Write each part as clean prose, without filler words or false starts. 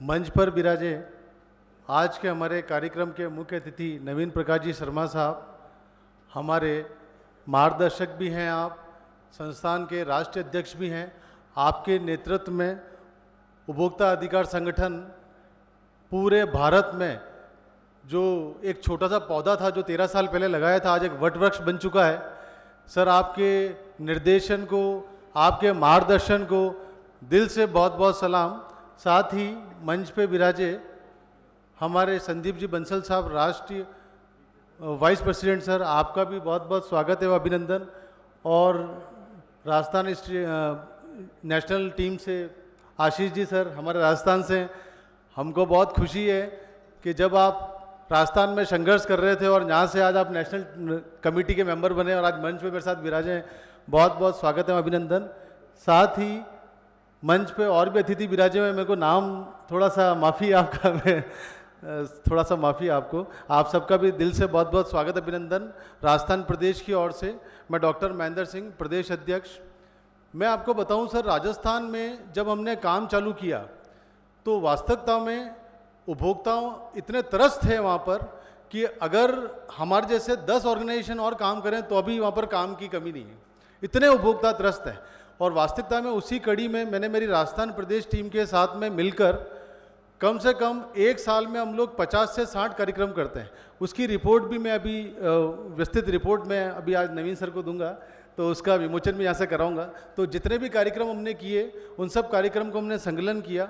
मंच पर विराजे आज के हमारे कार्यक्रम के मुख्य अतिथि नवीन प्रकाश जी शर्मा साहब, हमारे मार्गदर्शक भी हैं, आप संस्थान के राष्ट्रीय अध्यक्ष भी हैं। आपके नेतृत्व में उपभोक्ता अधिकार संगठन पूरे भारत में जो एक छोटा सा पौधा था जो 13 साल पहले लगाया था, आज एक वट वृक्ष बन चुका है। सर, आपके निर्देशन को, आपके मार्गदर्शन को दिल से बहुत बहुत सलाम। साथ ही मंच पे विराजे हमारे संदीप जी बंसल साहब, राष्ट्रीय वाइस प्रेसिडेंट, सर आपका भी बहुत बहुत स्वागत है व अभिनंदन। और राजस्थान नेशनल टीम से आशीष जी सर, हमारे राजस्थान से, हमको बहुत खुशी है कि जब आप राजस्थान में संघर्ष कर रहे थे और यहाँ से आज आप नेशनल कमेटी के मेंबर बने और आज मंच पे मेरे साथ विराजे हैं। बहुत बहुत स्वागत है, अभिनंदन। साथ ही मंच पे और भी अतिथि विराजे हुए, मेरे को नाम थोड़ा सा माफ़ी आपका, मैं थोड़ा सा माफ़ी आपको, आप सबका भी दिल से बहुत बहुत स्वागत, अभिनंदन। राजस्थान प्रदेश की ओर से मैं डॉक्टर महेंद्र सिंह, प्रदेश अध्यक्ष। मैं आपको बताऊं सर, राजस्थान में जब हमने काम चालू किया तो वास्तविकता में उपभोक्ताओं इतने त्रस्त थे वहाँ पर कि अगर हमारे जैसे 10 ऑर्गेनाइजेशन और काम करें तो अभी वहाँ पर काम की कमी नहीं है, इतने उपभोक्ता त्रस्त हैं। और वास्तविकता में उसी कड़ी में मैंने मेरी राजस्थान प्रदेश टीम के साथ में मिलकर कम से कम एक साल में हम लोग 50 से 60 कार्यक्रम करते हैं। उसकी रिपोर्ट भी मैं अभी विस्तृत रिपोर्ट में अभी आज नवीन सर को दूंगा, तो उसका विमोचन भी यहाँ से कराऊंगा। तो जितने भी कार्यक्रम हमने किए उन सब कार्यक्रम को हमने संकलन किया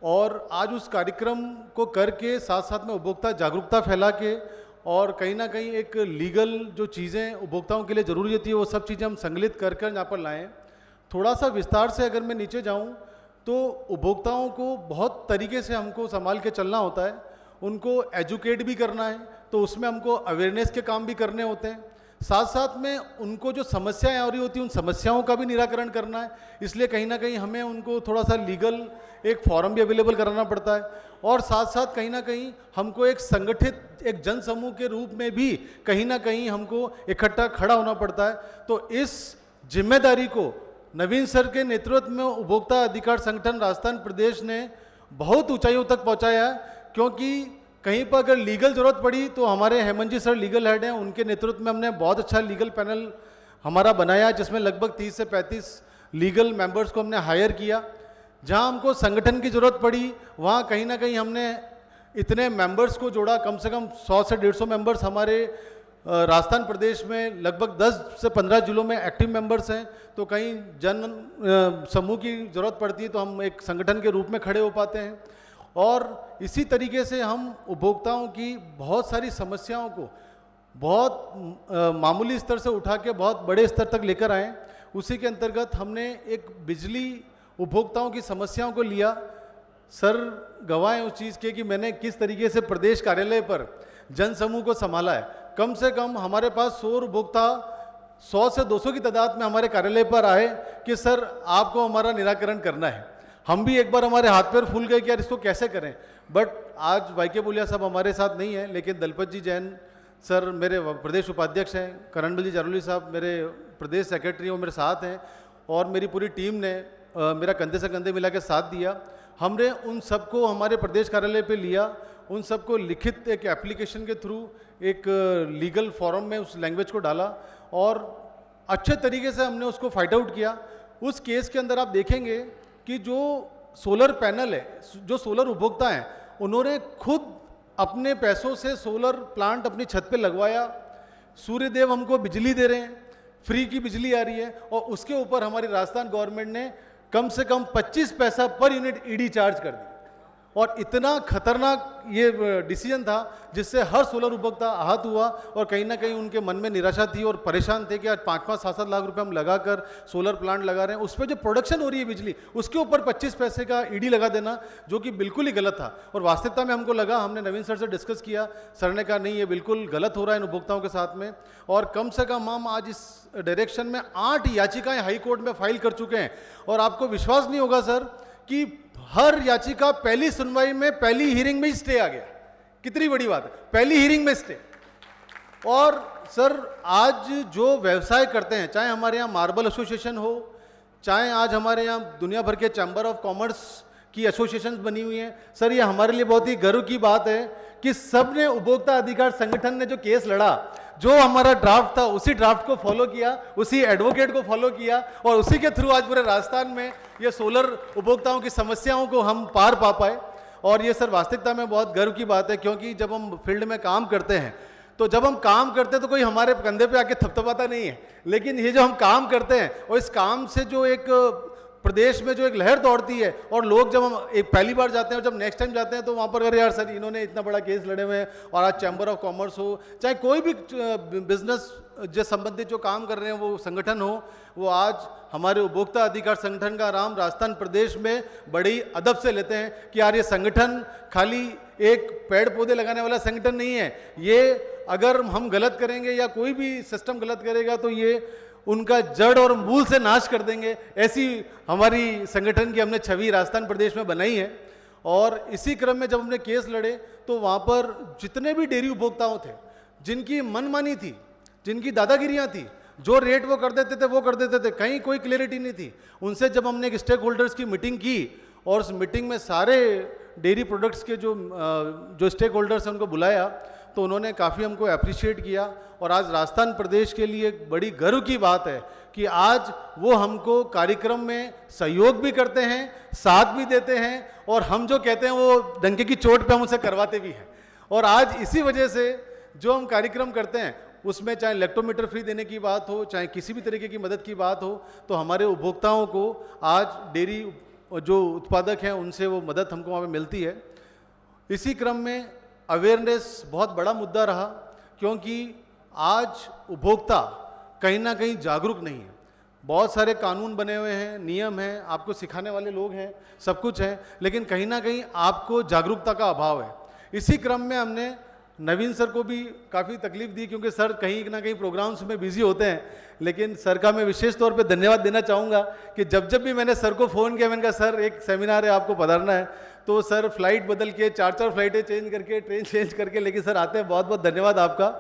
और आज उस कार्यक्रम को करके साथ साथ में उपभोक्ता जागरूकता फैला के और कहीं ना कहीं एक लीगल जो चीज़ें उपभोक्ताओं के लिए ज़रूरी होती है वो सब चीज़ें हम संकलित कर कर यहाँ पर लाएँ। थोड़ा सा विस्तार से अगर मैं नीचे जाऊँ तो उपभोक्ताओं को बहुत तरीके से हमको संभाल के चलना होता है, उनको एजुकेट भी करना है, तो उसमें हमको अवेयरनेस के काम भी करने होते हैं। साथ साथ में उनको जो समस्याएं आ रही होती हैं उन समस्याओं का भी निराकरण करना है, इसलिए कहीं ना कहीं हमें उनको थोड़ा सा लीगल एक फॉर्म भी अवेलेबल कराना पड़ता है। और साथ साथ कहीं ना कहीं हमको एक संगठित एक जन समूह के रूप में भी कहीं ना कहीं हमको इकट्ठा खड़ा होना पड़ता है। तो इस जिम्मेदारी को नवीन सर के नेतृत्व में उपभोक्ता अधिकार संगठन राजस्थान प्रदेश ने बहुत ऊंचाइयों तक पहुंचाया है, क्योंकि कहीं पर अगर लीगल जरूरत पड़ी तो हमारे हेमंत जी सर लीगल हेड हैं, उनके नेतृत्व में हमने बहुत अच्छा लीगल पैनल हमारा बनाया जिसमें लगभग 30 से 35 लीगल मेंबर्स को हमने हायर किया। जहां हमको संगठन की जरूरत पड़ी वहां कहीं ना कहीं हमने इतने मेंबर्स को जोड़ा, कम से कम 100 से 150 मेंबर्स हमारे राजस्थान प्रदेश में लगभग 10 से 15 जिलों में एक्टिव मेंबर्स हैं। तो कहीं जन समूह की ज़रूरत पड़ती है तो हम एक संगठन के रूप में खड़े हो पाते हैं। और इसी तरीके से हम उपभोक्ताओं की बहुत सारी समस्याओं को बहुत मामूली स्तर से उठा के बहुत बड़े स्तर तक लेकर आए। उसी के अंतर्गत हमने एक बिजली उपभोक्ताओं की समस्याओं को लिया। सर गवाह उस चीज़ के कि मैंने किस तरीके से प्रदेश कार्यालय पर जन समूह को संभाला है। कम से कम हमारे पास 100 उपभोक्ता 100 से 200 की तादाद में हमारे कार्यालय पर आए कि सर आपको हमारा निराकरण करना है। हम भी एक बार हमारे हाथ पैर फूल गए कि यार इसको कैसे करें। बट आज वाईके बोलिया साहब हमारे साथ नहीं है, लेकिन दलपत जी जैन सर मेरे प्रदेश उपाध्यक्ष हैं, करणबल जी जारोली साहब मेरे प्रदेश सेक्रेटरी वो मेरे साथ हैं, और मेरी पूरी टीम ने मेरा कंधे से कंधे मिला के साथ दिया। हमने उन सबको हमारे प्रदेश कार्यालय पे लिया, उन सबको लिखित एक एप्लीकेशन के थ्रू एक लीगल फॉर्म में उस लैंग्वेज को डाला और अच्छे तरीके से हमने उसको फाइट आउट किया। उस केस के अंदर आप देखेंगे कि जो सोलर पैनल है, जो सोलर उपभोक्ता हैं, उन्होंने खुद अपने पैसों से सोलर प्लांट अपनी छत पे लगवाया। सूर्यदेव हमको बिजली दे रहे हैं, फ्री की बिजली आ रही है, और उसके ऊपर हमारी राजस्थान गवर्नमेंट ने कम से कम 25 पैसा पर यूनिट ईडी चार्ज कर दी। और इतना खतरनाक ये डिसीजन था जिससे हर सोलर उपभोक्ता आहत हुआ और कहीं ना कहीं उनके मन में निराशा थी और परेशान थे कि आज 5-5, 7-7 लाख रुपए हम लगाकर सोलर प्लांट लगा रहे हैं, उस पर जो प्रोडक्शन हो रही है बिजली उसके ऊपर 25 पैसे का ईडी लगा देना, जो कि बिल्कुल ही गलत था। और वास्तविकता में हमको लगा, हमने नवीन सर से डिस्कस किया, सर ने कहा नहीं ये बिल्कुल गलत हो रहा है इन उपभोक्ताओं के साथ में। और कम से कम हम आज इस डायरेक्शन में 8 याचिकाएं हाई कोर्ट में फाइल कर चुके हैं। और आपको विश्वास नहीं होगा सर कि हर याचिका पहली सुनवाई में, पहली हियरिंग में ही स्टे आ गया। कितनी बड़ी बात है, पहली हियरिंग में स्टे। और सर आज जो व्यवसाय करते हैं, चाहे हमारे यहाँ मार्बल एसोसिएशन हो, चाहे आज हमारे यहाँ दुनिया भर के चैम्बर ऑफ कॉमर्स की एसोसिएशंस बनी हुई हैं। सर ये हमारे लिए बहुत ही गर्व की बात है कि सब ने उपभोक्ता अधिकार संगठन ने जो केस लड़ा, जो हमारा ड्राफ्ट था उसी ड्राफ्ट को फॉलो किया, उसी एडवोकेट को फॉलो किया और उसी के थ्रू आज पूरे राजस्थान में ये सोलर उपभोक्ताओं की समस्याओं को हम पार पा पाए। और ये सर वास्तविकता में बहुत गर्व की बात है, क्योंकि जब हम फील्ड में काम करते हैं तो जब हम काम करते हैं तो कोई हमारे कंधे पे आके थपथपाता नहीं है, लेकिन ये जो हम काम करते हैं और इस काम से जो एक प्रदेश में जो एक लहर दौड़ती है और लोग जब हम एक पहली बार जाते हैं और जब नेक्स्ट टाइम जाते हैं तो वहाँ पर अरे यार सर इन्होंने इतना बड़ा केस लड़े हुए हैं, और आज चैम्बर ऑफ कॉमर्स हो चाहे कोई भी बिजनेस जो संबंधित जो काम कर रहे हैं वो संगठन हो, वो आज हमारे उपभोक्ता अधिकार संगठन का नाम राजस्थान प्रदेश में बड़ी अदब से लेते हैं कि यार ये संगठन खाली एक पेड़ पौधे लगाने वाला संगठन नहीं है, ये अगर हम गलत करेंगे या कोई भी सिस्टम गलत करेगा तो ये उनका जड़ और मूल से नाश कर देंगे। ऐसी हमारी संगठन की हमने छवि राजस्थान प्रदेश में बनाई है। और इसी क्रम में जब हमने केस लड़े तो वहाँ पर जितने भी डेयरी उपभोक्ताओं थे जिनकी मनमानी थी, जिनकी दादागिरियाँ थी, जो रेट वो कर देते थे वो कर देते थे, कहीं कोई क्लियरिटी नहीं थी, उनसे जब हमने एक स्टेक होल्डर्स की मीटिंग की और उस मीटिंग में सारे डेयरी प्रोडक्ट्स के जो स्टेक होल्डर्स हैं उनको बुलाया तो उन्होंने काफ़ी हमको अप्रिशिएट किया। और आज राजस्थान प्रदेश के लिए एक बड़ी गर्व की बात है कि आज वो हमको कार्यक्रम में सहयोग भी करते हैं, साथ भी देते हैं, और हम जो कहते हैं वो डंके की चोट पे हम उसे करवाते भी हैं। और आज इसी वजह से जो हम कार्यक्रम करते हैं उसमें चाहे लैक्टोमीटर फ्री देने की बात हो, चाहे किसी भी तरीके की मदद की बात हो, तो हमारे उपभोक्ताओं को आज डेयरी जो उत्पादक हैं उनसे वो मदद हमको वहाँ पे मिलती है। इसी क्रम में अवेयरनेस बहुत बड़ा मुद्दा रहा, क्योंकि आज उपभोक्ता कहीं ना कहीं जागरूक नहीं है। बहुत सारे कानून बने हुए हैं, नियम हैं, आपको सिखाने वाले लोग हैं, सब कुछ है, लेकिन कहीं ना कहीं आपको जागरूकता का अभाव है। इसी क्रम में हमने नवीन सर को भी काफ़ी तकलीफ दी, क्योंकि सर कहीं ना कहीं प्रोग्राम्स में बिजी होते हैं, लेकिन सर का मैं विशेष तौर पे धन्यवाद देना चाहूँगा कि जब जब भी मैंने सर को फ़ोन किया, मैंने कहा सर एक सेमिनार है आपको पधारना है, तो सर फ्लाइट बदल के 4-4 फ्लाइटें चेंज करके, ट्रेन चेंज करके लेकिन सर आते हैं। बहुत बहुत धन्यवाद आपका।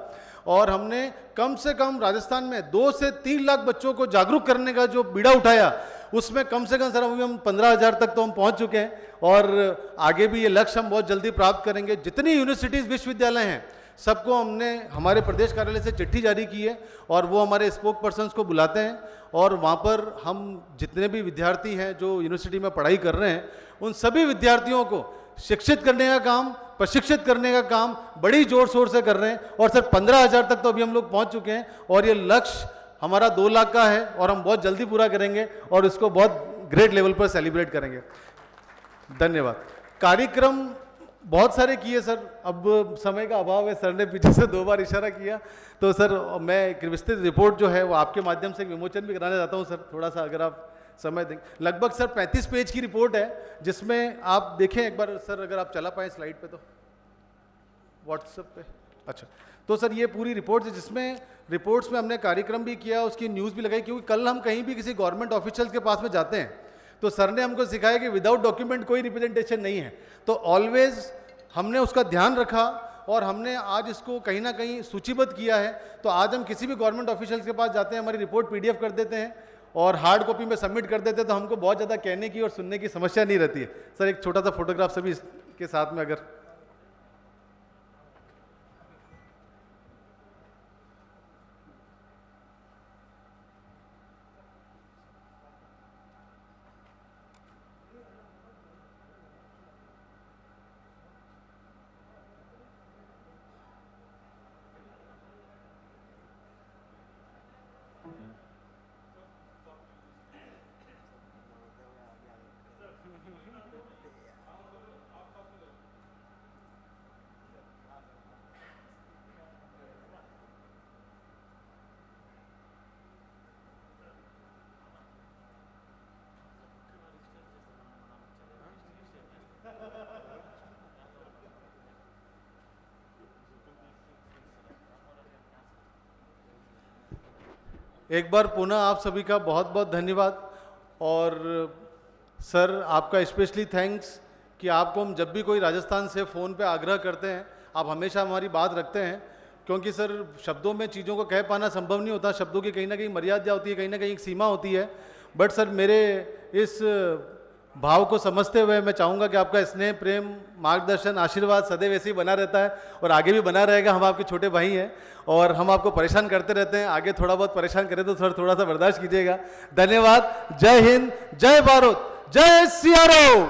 और हमने कम से कम राजस्थान में 2 से 3 लाख बच्चों को जागरूक करने का जो बीड़ा उठाया, उसमें कम से कम सर अभी हम 15,000 तक तो हम पहुंच चुके हैं, और आगे भी ये लक्ष्य हम बहुत जल्दी प्राप्त करेंगे। जितनी यूनिवर्सिटीज़ विश्वविद्यालय हैं सबको हमने हमारे प्रदेश कार्यालय से चिट्ठी जारी की है, और वो हमारे स्पोक पर्सन्स को बुलाते हैं, और वहाँ पर हम जितने भी विद्यार्थी हैं जो यूनिवर्सिटी में पढ़ाई कर रहे हैं उन सभी विद्यार्थियों को शिक्षित करने का काम, प्रशिक्षित करने का काम बड़ी जोर शोर से कर रहे हैं। और सर 15,000 तक तो अभी हम लोग पहुँच चुके हैं, और ये लक्ष्य हमारा 2 लाख का है, और हम बहुत जल्दी पूरा करेंगे और इसको बहुत ग्रेट लेवल पर सेलिब्रेट करेंगे। धन्यवाद। कार्यक्रम बहुत सारे किए सर, अब समय का अभाव है, सर ने पीछे से 2 बार इशारा किया, तो सर मैं एक विस्तृत रिपोर्ट जो है वो आपके माध्यम से विमोचन भी कराना चाहता हूँ सर, थोड़ा सा अगर आप समय दें। लगभग सर 35 पेज की रिपोर्ट है, जिसमें आप देखें एक बार सर, अगर आप चला पाएँ स्लाइड पे तो व्हाट्सएप पे। अच्छा, तो सर ये पूरी रिपोर्ट है, जिसमें रिपोर्ट्स में हमने कार्यक्रम भी किया, उसकी न्यूज़ भी लगाई, क्योंकि कल हम कहीं भी किसी गवर्नमेंट ऑफिशियल्स के पास में जाते हैं तो सर ने हमको सिखाया कि विदाउट डॉक्यूमेंट कोई रिप्रेजेंटेशन नहीं है। तो ऑलवेज हमने उसका ध्यान रखा, और हमने आज इसको कहीं ना कहीं सूचीबद्ध किया है। तो आज हम किसी भी गवर्नमेंट ऑफिशियल्स के पास जाते हैं, हमारी रिपोर्ट PDF कर देते हैं और हार्ड कॉपी में सबमिट कर देते हैं, तो हमको बहुत ज़्यादा कहने की और सुनने की समस्या नहीं रहती है। सर एक छोटा सा फोटोग्राफ सभी के साथ में अगर एक बार पुनः आप सभी का बहुत बहुत धन्यवाद। और सर आपका स्पेशली थैंक्स कि आपको हम जब भी कोई राजस्थान से फ़ोन पे आग्रह करते हैं, आप हमेशा हमारी बात रखते हैं, क्योंकि सर शब्दों में चीज़ों को कह पाना संभव नहीं होता, शब्दों की कहीं ना कहीं मर्यादा होती है, कहीं ना कहीं एक सीमा होती है। बट सर मेरे इस भाव को समझते हुए मैं चाहूँगा कि आपका स्नेह, प्रेम, मार्गदर्शन, आशीर्वाद सदैव ऐसे ही बना रहता है और आगे भी बना रहेगा। हम आपके छोटे भाई हैं और हम आपको परेशान करते रहते हैं, आगे थोड़ा बहुत परेशान करें तो सर थोड़ा सा बर्दाश्त कीजिएगा। धन्यवाद। जय हिंद, जय भारत, जय सिया राम।